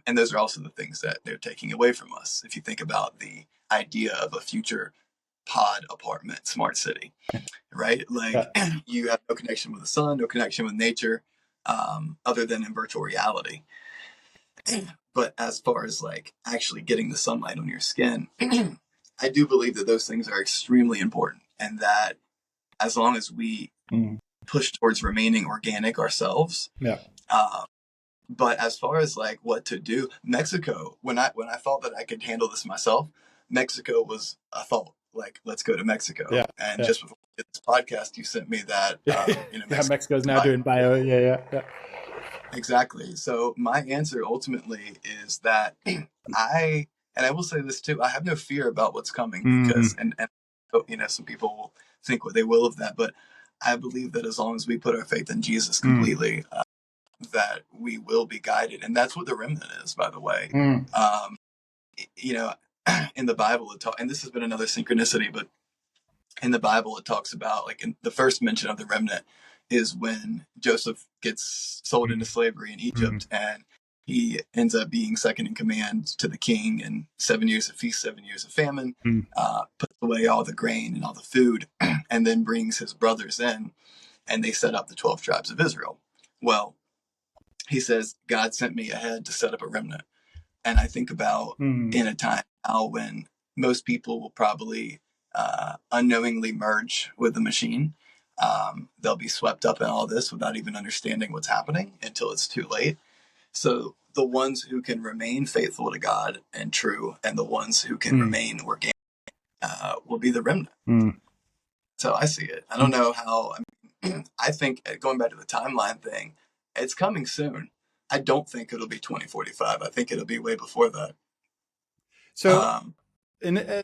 And those are also the things that they're taking away from us. If you think about the idea of a future pod apartment smart city, right? Like Yeah. you have no connection with the sun, no connection with nature, other than in virtual reality. But as far as like actually getting the sunlight on your skin, I do believe that those things are extremely important, and that as long as we Mm. push towards remaining organic ourselves, Yeah. uh, but as far as like what to do, Mexico, when I thought that I could handle this myself, Mexico was a thought. Like, let's go to Mexico. Yeah. And Yeah. just before we did this podcast, you sent me that Yeah. Mexico Mexico's now bio. doing bio. Yeah. Yeah. Yeah. Exactly. So my answer ultimately is that and I will say this too, I have no fear about what's coming because, Mm. and some people will think what they will of that, but I believe that as long as we put our faith in Jesus Mm. completely, that we will be guided. And that's what the remnant is, by the way. Mm. Um, you know, in the Bible, and this has been another synchronicity, but in the Bible, it talks about, like, in the first mention of the remnant is when Joseph gets sold into slavery in Mm. Egypt, and he ends up being second in command to the king, and 7 years of feast, 7 years of famine, Mm. puts away all the grain and all the food, and then brings his brothers in, and they set up the 12 tribes of Israel. Well, he says, God sent me ahead to set up a remnant. And I think about Mm. in a time now when most people will probably unknowingly merge with the machine. They'll be swept up in all this without even understanding what's happening until it's too late. So the ones who can remain faithful to God and true, and the ones who can Mm. remain organic, will be the remnant. Mm. So I see it. I don't know how. I think going back to the timeline thing, it's coming soon. I don't think it'll be 2045. I think it'll be way before that. So, Um, and